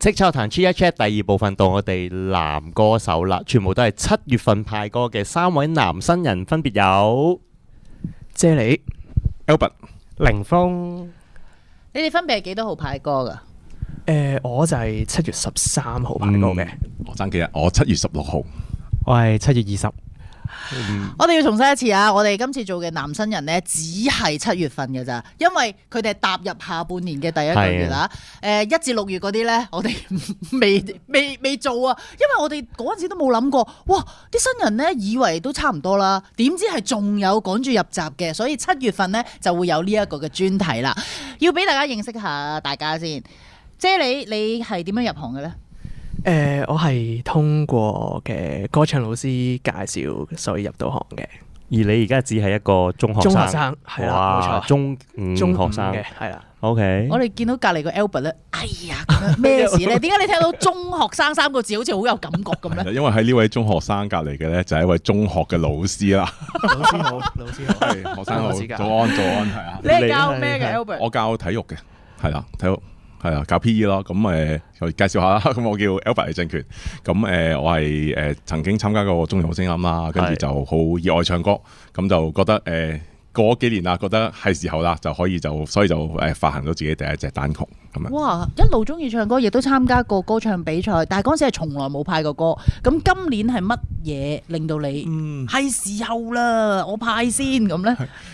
叱咤談 Chat Chat 第二部分到我哋男歌手啦，全部都係7月份派歌嘅3位男新人，分別有啫喱、Albert、凌峰。你哋分別係幾多號派歌噶？我就係7月13號派歌嘅。我爭幾日？我7月16號。我係7月20。我哋要重申一次啊！我哋今次做嘅男新人呢，只係7月份嘅咋，因為佢哋係踏入下半年嘅第一個月啦。1至6月嗰啲呢，我哋未做啊，因為我哋嗰陣時都冇諗過，哇！啲新人呢，以為都差唔多啦，點知係仲有趕住入閘嘅，所以7月份呢，就會有呢一個嘅專題啦，要俾大家認識下大家先。啫喱，你係點樣入行嘅呢？我係通過嘅歌唱老師介紹，所以入到行嘅。而你而家只係一個中學生，中學生係啦，冇錯，中五學生嘅係啦。OK，我哋見到隔離個 Albert 咧，哎呀，咁樣咩事咧？點解你聽到中學生3個字好似好有感覺咁咧？因為喺呢位中學生隔離嘅咧，就係一位中學嘅老師啦。老師好，老師好，係學生好，早安係啊。你係教咩嘅 Albert？我教體育嘅，係啦，體育。係啊，教 P.E. 咯，咁介紹下啦。咁我叫 Albert 李正權，咁我係曾經參加過中年好聲音啦，跟住就好熱愛唱歌，咁就覺得過幾年啦，覺得係時候啦，所以就發行咗自己第一隻單曲咁樣。哇！一路中意唱歌，亦都參加過歌唱比賽，但係嗰陣時係從來冇派過歌。咁今年係乜嘢令到你係時候啦？我派先咁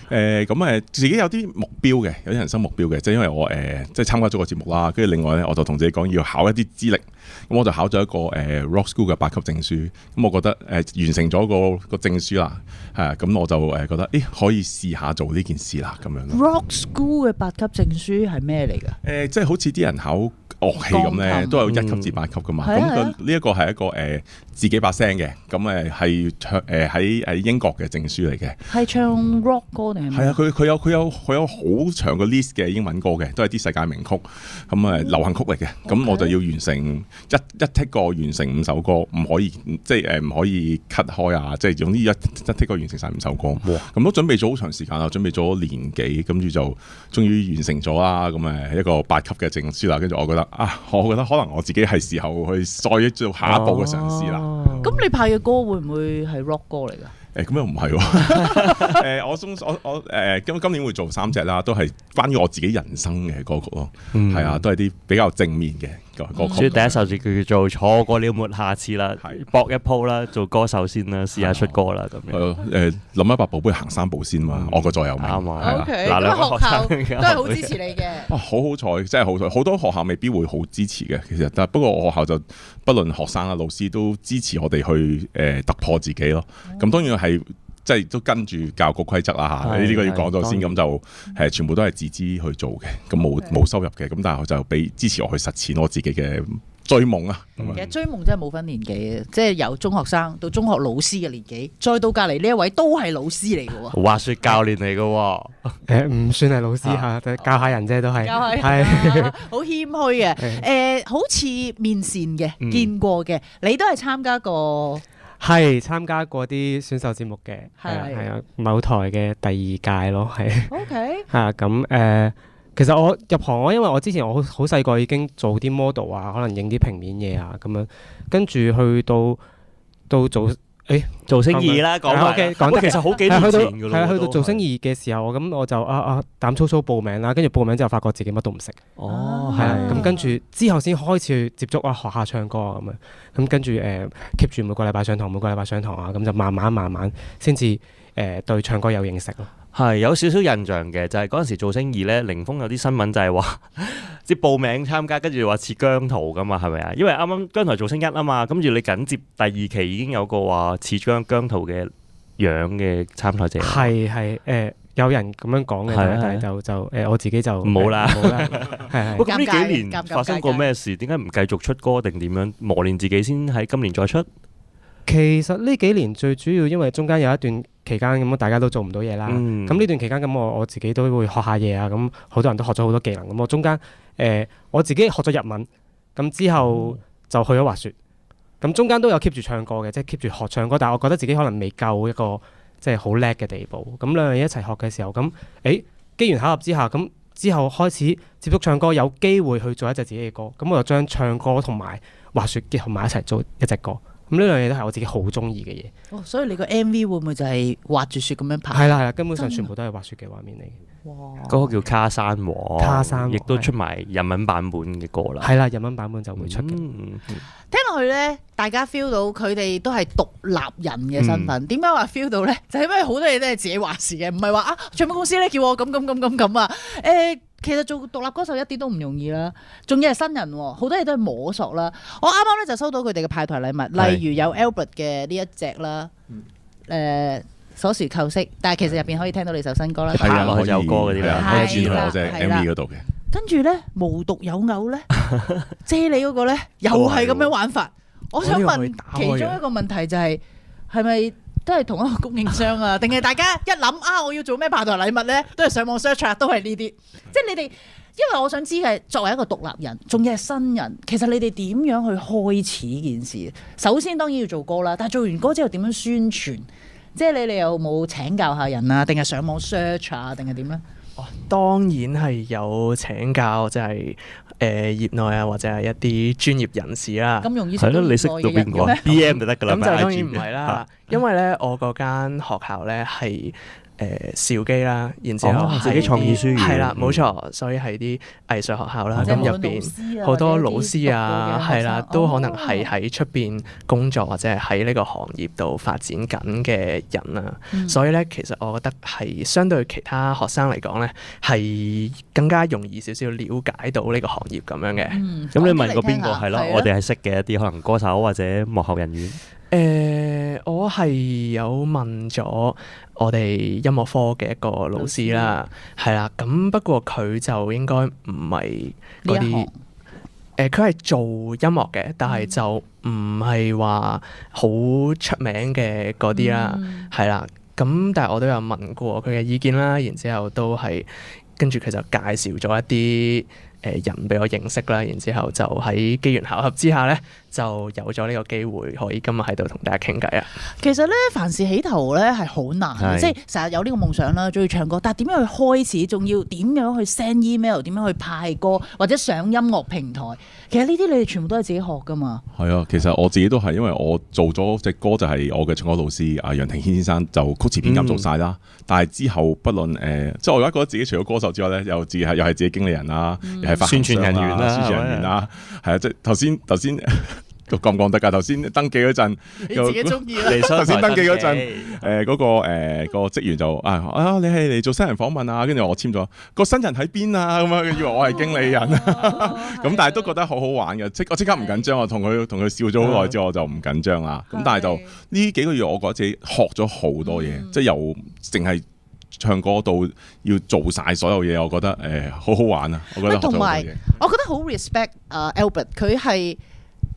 咧？咁自己有啲目標嘅，有啲人生目標嘅，即係因為我即係參加咗個節目啦，跟住另外咧，我就同自己講要考一啲資歷，咁我就考咗一個Rock School 嘅8級證書，咁我覺得完成咗個證書啦，係咁我就覺得可以試下做呢件事啦，咁樣咯。Rock School 嘅8級證書係咩嚟㗎？即係好似啲人考樂器咁咧，都有1級至8級噶嘛。咁呢一個係一個自己把聲嘅，咁係唱喺英國嘅證書嚟嘅。係唱 rock 歌定係咩？係啊，佢有好長個 list 嘅英文歌嘅，都係啲世界名曲，咁流行曲嚟嘅。咁我就要完成一 take 過完成5首歌，唔可以即係唔可以 cut 開啊！即係用呢一 take 過完成晒5首歌。咁都準備咗好長時間啦，準備咗年幾，跟住就終於完成咗啦。咁一個8級嘅證書啦，跟住我覺得可能我自己係時候去再做下一步嘅嘗試啦。咁你派嘅歌會唔會係 rock 歌嚟㗎？咁又唔係喎，我今年會做3隻啦，都係關於我自己人生嘅歌曲咯，係啊，都係啲比較正面嘅歌曲。所以第一首就叫做錯過了沒下次啦，搏一鋪啦，做歌手先啦，試下出歌啦咁樣。諗一百步不如行3步先嘛，我個座右銘。啱啊。OK，咁學校都係好支持你嘅。好好彩，真係好彩，好多學校未必會好支持嘅，其實，但不過我學校就不論學生啊、老師都支持我哋去突破自己咯。咁當然係即係都跟住教育局規則啦嚇，呢個要講咗先，咁就全部都係自資去做嘅，咁冇收入嘅，咁但係我就俾支持我去實踐我自己嘅追夢啊！其實追夢真係冇分年紀嘅，即係由中學生到中學老師嘅年紀，再到隔離呢一位都係老師嚟嘅喎。滑雪教練嚟嘅喎，唔算係老師嚇，教下人啫都係。係好謙虛嘅，好似面善嘅，見過嘅，你都係參加過。係參加過啲選秀節目嘅，係啊，某台嘅第2屆咯，係。OK。係咁其實我入行因為我之前我好細個已經做啲 model 啊，可能影啲平面嘢啊咁樣，跟住去到做造星2啦，講埋。講得其實好幾年前㗎啦。係啊，去到造星2嘅時候，咁我就膽粗粗報名啦，跟住報名之後發覺自己乜都唔識。係啊，咁跟住之後先開始接觸學校唱歌啊咁樣，咁跟住keep 住每個禮拜上堂啊，咁就慢慢先至對唱歌有認識咯。係有少少印象嘅，就係嗰陣時造星2咧，凌峰有啲新聞就係話，即係報名參加，跟住話似姜濤噶嘛，係咪啊？因為啱啱姜濤造星1啊嘛，跟住你緊接第2期已經有個話似姜濤嘅樣嘅參賽者。係有人咁樣講嘅，但係就我自己就冇啦。係咁呢幾年發生過咩事？點解唔繼續出歌定點樣磨練自己先喺今年再出？其實呢幾年最主要因為中間有一段期間咁，大家都做唔到嘢啦。咁呢段期間咁，我自己都會學下嘢啊。咁好多人都學咗好多技能。咁我中間我自己學咗日文，咁之後就去咗滑雪。咁中間都有 keep 住唱歌嘅，即係 keep 住學唱歌。但係我覺得自己可能未夠一個即係好叻嘅地步。咁兩樣嘢一齊學嘅時候，咁機緣巧合之下，咁之後開始接觸唱歌，有機會去做一隻自己嘅歌，咁我就將唱歌同埋滑雪結合埋一齊做一隻歌。咁呢兩樣嘢都係我自己好中意嘅嘢。哦，所以你個 MV 會唔會就係滑住雪咁樣拍？係啦，根本上全部都係滑雪嘅畫面嚟嘅。哇！嗰個叫卡山王，卡山王亦都出埋日文版本嘅歌啦。係啦，日文版本就會出嘅。聽落去咧，大家 feel 到佢哋都係獨立人嘅身份。點解話 feel 到咧？就係因為好多嘢都係自己話事嘅，唔係話啊唱片公司咧叫我咁啊。其實做獨立歌手一啲都唔容易啦，仲要係新人喎，好多嘢都係摸索啦。我啱啱咧就收到佢哋嘅派台禮物，例如有 Albert 嘅呢一隻啦，鎖匙扣飾，但係其實入邊可以聽到你首新歌啦，係啊，可以有歌嗰啲啦，可以轉去我隻 MV 嗰度嘅。跟住咧無獨有偶咧，啫喱嗰個咧又係咁樣玩法。我想問其中一個問題就係咪都係同一個供應商啊？定係大家一諗啊，我要做咩派台禮物咧，都係上網 search 啊，都係呢啲。即係你哋，因為我想知嘅作為一個獨立人，仲要係新人，其實你哋點樣去開始呢件事？首先當然要做歌啦，但係做完歌之後點樣宣傳？即係你哋有冇請教下人啊？定係上網 search 啊？定係點咧？當然係有請教，即係業內啊，或者係一啲專業人士啦。咁容易係咯，你識到邊個？BM 就得㗎啦。咁就當然唔係啦，因為咧我嗰間學校咧係兆基啦，然之後自己創意書院係啦，冇錯，所以係啲藝術學校啦。咁入邊好多老師啊，係啦，都可能係喺出邊工作或者係喺呢個行業度發展緊嘅人啊。所以咧，其實我覺得係相對其他學生嚟講咧，係更加容易少少了解到呢個行業咁樣嘅。咁你問過邊個係咯？我哋係識嘅一啲可能歌手或者幕後人員。我係有問咗我哋音樂科嘅一個老師啦，係啦，咁不過佢就應該唔係嗰啲，佢係做音樂嘅，但係就唔係話好出名嘅嗰啲啦，係啦，咁但係我都有問過佢嘅意見啦，然之後都係跟住佢就介紹咗一啲人俾我認識啦，然之後就喺機緣巧合之下咧，就有咗呢個機會可以今日喺度同大家傾偈啊！其實咧，凡事起頭咧係好難嘅，即係成日有呢個夢想啦，中意唱歌，但係點樣去開始，仲要點樣去 send email，點樣去派歌，或者上音樂平台，其實呢啲你哋全部都係自己學噶嘛？係啊，其實我自己都係，因為我做咗隻歌就係我嘅唱歌老師阿楊庭軒先生就曲詞編監做晒啦。但係之後不論即係我而家覺得自己除咗歌手之外咧，又係自己經理人啦，又係宣傳人員啦，宣傳人員啦，係啊，即係頭先。講唔講得㗎？頭先登記嗰陣，你自己中意啦。頭先登記嗰陣，嗰個職員就你係嚟做新人訪問啊？跟住我簽咗個新人喺邊啊？咁樣以為我係經理人，咁但係都覺得好好玩嘅。我即刻唔緊張，我同佢笑咗好耐之後，我就唔緊張啦。咁但係就呢幾個月，我覺得自己學咗好多嘢，即係由淨係唱歌到要做晒所有嘢，我覺得好好玩啊！我覺得同埋我覺得好 respect Albert， 佢係。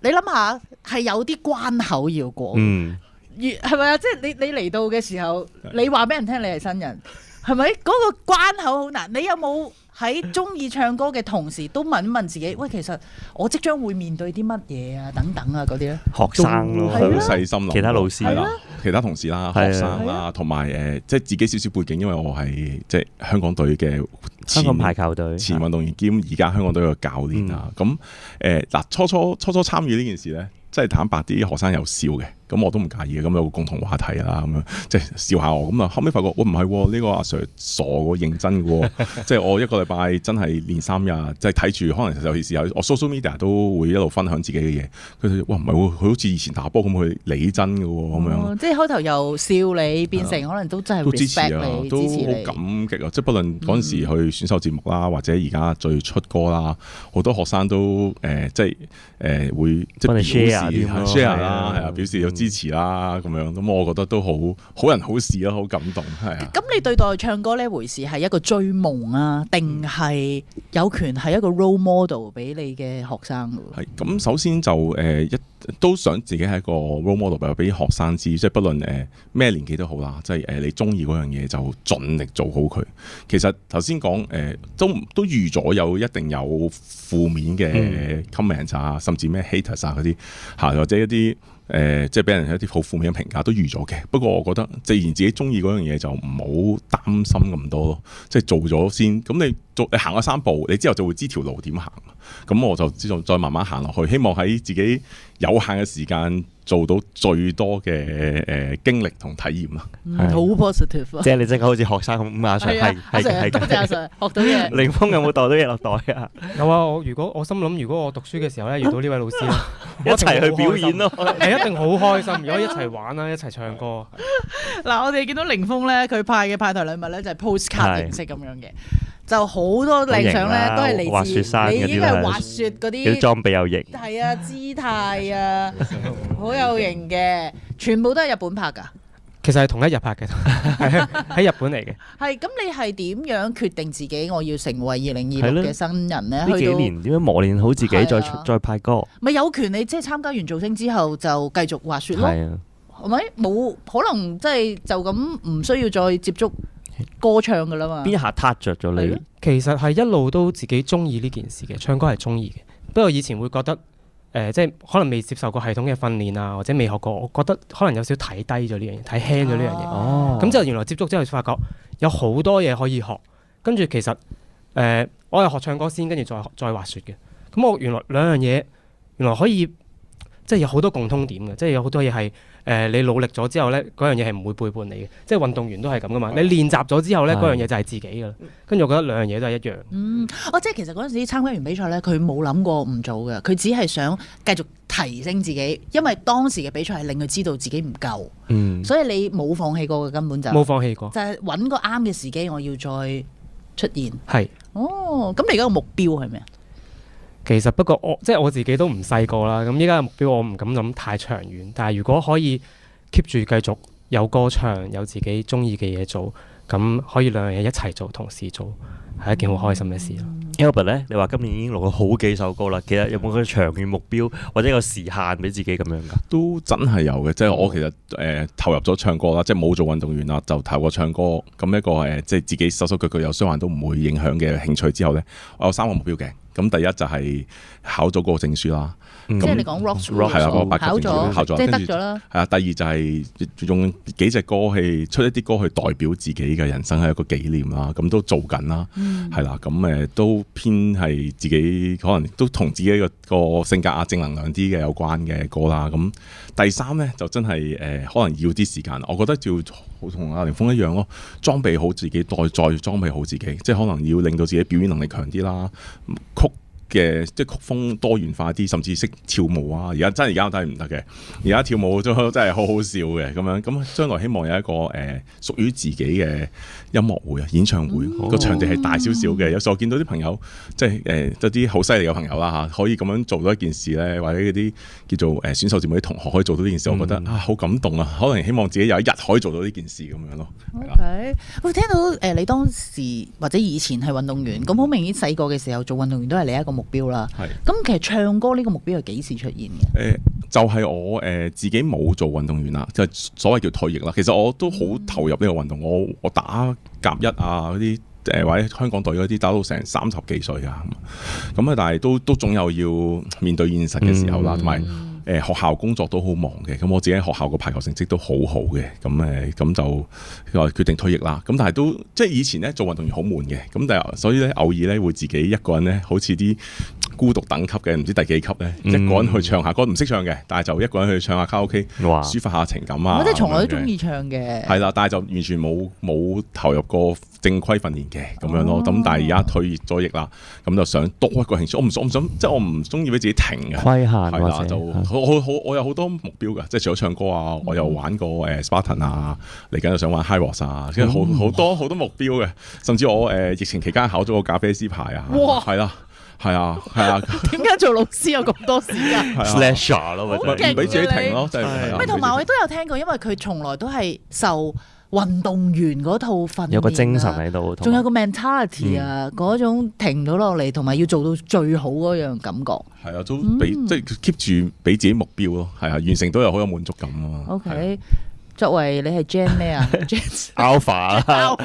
你諗下，係有啲關口要過，係咪啊？即係你嚟到嘅時候，你話俾人聽你係新人，係咪？嗰個關口好難。你有冇喺中意唱歌嘅同時，都問一問自己，喂，其實我即將會面對啲乜嘢啊？等等啊，嗰啲咧，學生咯，好細心咯，其他老師係啦，其他同事啦，學生啦，同埋即係自己少少背景，因為我係即係香港隊嘅香港排球隊前運動員兼而家香港隊嘅教練啊。咁嗱，初初參與呢件事咧，即係坦白啲，學生有笑嘅，咁我都唔介意嘅，咁有個共同話題啦，咁樣即係笑下我，咁啊後尾發覺，唔係呢個阿 Sir 傻喎，認真嘅喎，即係我一個禮拜真係練3日，即係睇住，可能尤其是有我 social media 都會一路分享自己嘅嘢，佢哋唔係喎，佢好似以前打波咁，佢理真嘅喎，咁樣，即係開頭由笑你變成可能都真係 respect 你，都好感激啊！即係不論嗰陣時去選秀節目啦，或者而家最出歌啦，好多學生都即係會即係share 啦，係啊，表示有支持啦，咁樣，咁我覺得都好人好事啊，好感動，係啊。咁你對待唱歌呢回事係一個追夢啊，定係有權係一個 role model 俾你嘅學生㗎？係咁，首先就都想自己係一個 role model 俾學生知，即係不論咩年紀都好啦，即係你中意嗰樣嘢就盡力做好佢。其實頭先講都預咗有一定有負面嘅 comment 啊，甚至咩 haters 啊嗰啲嚇，或者一啲即係俾人一啲好負面嘅評價都預咗嘅。不過我覺得，既然自己中意嗰樣嘢，就唔好擔心咁多咯。即係做咗先，咁你行咗3步，你之後就會知條路點行。咁我就知道再慢慢行落去，希望喺自己有限嘅時間做到最多嘅經歷同體驗啦。好 positive 啊！即係你即刻好似學生咁，阿 Sir 係多謝阿 Sir 學到嘢。凌峰有冇袋到嘢落袋啊？有啊！我心諗，如果我讀書嘅時候咧遇到呢位老師咧，一齊去表演咯，係一定好開心。如果一齊玩啦，一齊唱歌。嗱，我哋見到凌峰咧，佢派嘅派台禮物咧就係 postcard 形式咁樣嘅，就好多靚相咧都係嚟自你應該係滑雪嗰啲裝備又型，係啊，姿態啊，好有型嘅，全部都係日本拍㗎。其實係同一日拍嘅，喺日本嚟嘅。係咁，你係點樣決定自己我要成為2026嘅新人咧？呢幾年點樣磨練好自己，再派歌？咪有權你即係參加完造星之後就繼續滑雪咯？係咪冇可能即係就咁唔需要再接觸歌唱㗎啦嘛？邊一下撻着咗你？其實係一路都自己中意呢件事嘅，唱歌係中意嘅。不過以前會覺得即係可能未接受過系統嘅訓練啊，或者未學過，我覺得可能有少睇低咗呢樣嘢，睇輕咗呢樣嘢。咁之後原來接觸之後發覺有好多嘢可以學。跟住其實我係學唱歌先，跟住再滑雪嘅。咁我原來兩樣嘢原來可以即係有好多共通點嘅，即係有好多嘢係你努力咗之後咧，嗰樣嘢係唔會背叛你嘅。即係運動員都係咁噶嘛。你練習咗之後咧，嗰樣嘢就係自己噶啦。跟住我覺得兩樣嘢都係一樣。即係其實嗰陣時參加完比賽咧，佢冇諗過唔做嘅，佢只係想繼續提升自己，因為當時嘅比賽係令佢知道自己唔夠。所以你冇放棄過嘅，根本就冇放棄過，就係揾個啱嘅時機，我要再出現。係。咁你而家個目標係咩啊？其實不過即係我自己都唔細個啦，咁依家嘅目標我唔敢諗太長遠，但係如果可以 keep 住繼續有歌唱，有自己中意嘅嘢做，咁可以兩樣嘢一齊做，同時做，係一件好開心嘅事咯。Albert 咧，你話今年已經錄咗好幾首歌啦，其實有冇個長遠目標或者個時限俾自己咁樣㗎？都真係有嘅，即係我其實投入咗唱歌啦，即係冇做運動員啦，就投過唱歌，咁一個即係自己手手腳腳有傷患都唔會影響嘅興趣之後咧，我有3個目標嘅。咁第一就係考咗個證書啦，即係你講 rock school 係啦，考咗即係得咗啦。係啊，第二就係用幾隻歌去出一啲歌去代表自己嘅人生係一個紀念啦，咁都做緊啦，係啦，咁都偏係自己可能都同自己個性格啊正能量啲嘅有關嘅歌啦。咁第3咧就真係可能要啲時間，我覺得要好同阿凌峰一樣咯，裝備好自己，再裝備好自己，即係可能要令到自己表演能力強啲啦，即係曲風多元化啲，甚至識跳舞啊！而家我睇唔得嘅，而家跳舞都真係好好笑嘅咁樣。咁將來希望有一個屬於自己嘅音樂會啊、演唱會，個場地係大少少嘅。有時候我見到啲朋友，即係有啲好犀利嘅朋友啦嚇，可以咁樣做到一件事咧，或者嗰啲叫做選秀節目啲同學可以做到呢件事，我覺得好感動啊！可能希望自己有一日可以做到呢件事咁樣咯。OK， 我聽到你當時或者以前係運動員，咁好明顯細個嘅時候做運動員都係你一個目標啦。咁其實唱歌呢個目標係幾時出現嘅？就係我自己冇做運動員啦，就係所謂叫退役啦。其實我都好投入呢個運動，我打甲一啊嗰啲或者香港隊嗰啲打到成30幾歲啊，咁啊但係都總有要面對現實嘅時候啦，同埋學校工作都好忙嘅，咁我自己喺學校個排球成績都好好嘅，咁就決定退役啦。咁但係都即係以前咧做運動員好悶嘅，咁但係所以咧偶爾咧會自己一個人咧，好似啲孤獨等級嘅唔知第幾級咧，一個人去唱下歌，唔識唱嘅，但係就一個人去唱下卡拉 OK， 抒發下情感啊。我即係從來都中意唱嘅。係啦，但係就完全冇投入過正規訓練嘅咁樣咯。咁但係而家退咗役啦，咁就想多一個興趣。我唔想即係我唔中意俾自己停嘅規限，係啦就。我有好多目標㗎，即係除咗唱歌啊，我又玩過Spartan 啊，嚟緊又想玩 High Rocks 啊，即係好多目標嘅。甚至我疫情期間考咗個咖啡師牌啊，係啦，係啊。點解做老師有咁多時間？Slasher 咯，唔俾自己停咯，就係。同埋我都有聽過，因為佢從來都係受運動員嗰套訓練，有個精神喺度，仲有個 mentality 啊，嗰種停到落嚟，同埋要做到最好嗰樣感覺。係啊，都俾即係 keep 住俾自己目標咯，係啊，完成都有好有滿足感啊。OK，作為你係 Gen 咩啊 Alpha 啦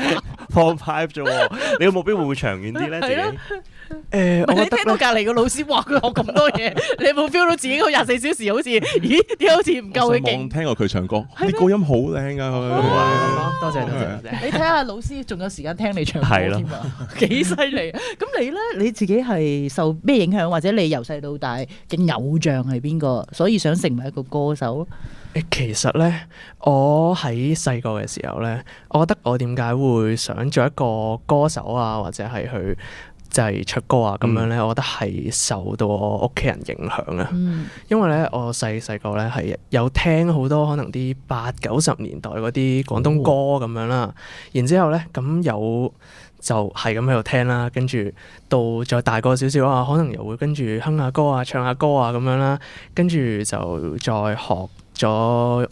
Form 5啫喎，你個目標會唔會長遠啲咧？自己我你聽到隔離個老師話佢學咁多嘢，你有冇 feel 到自己個24小時好似，咦？點解好似唔夠佢我勁？聽過佢唱歌，啲高音好靚啊佢。多謝。你睇下老師仲有時間聽你唱歌係咯添啊，幾犀利！咁你咧你自己係受咩影響，或者你由細到大嘅偶像係邊個，所以想成為一個歌手？其實咧，我喺細個嘅時候咧，我覺得我點解會想做一個歌手啊，或者係去就係出歌啊咁樣咧，我覺得係受到我屋企人影響啊。因為咧，我細個咧係有聽好多可能啲80、90年代嗰啲廣東歌咁樣啦，然之後咧咁有就係咁喺度聽啦，跟住到再大個少少啊，可能又會跟住哼下歌啊、唱下歌啊咁樣啦，跟住就再學咗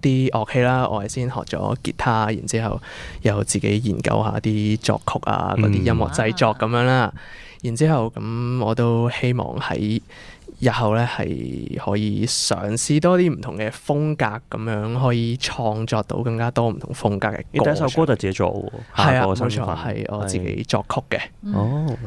啲樂器啦，我係先學咗吉他，然之後又自己研究下啲作曲啊，嗰啲音樂製作咁樣啦。然之後咁我都希望喺日後咧係可以嘗試多啲唔同嘅風格，咁樣可以創作到更加多唔同風格嘅歌。你第一首歌就自己做喎，係啊，下個冇錯，身份係我自己作曲嘅。哦。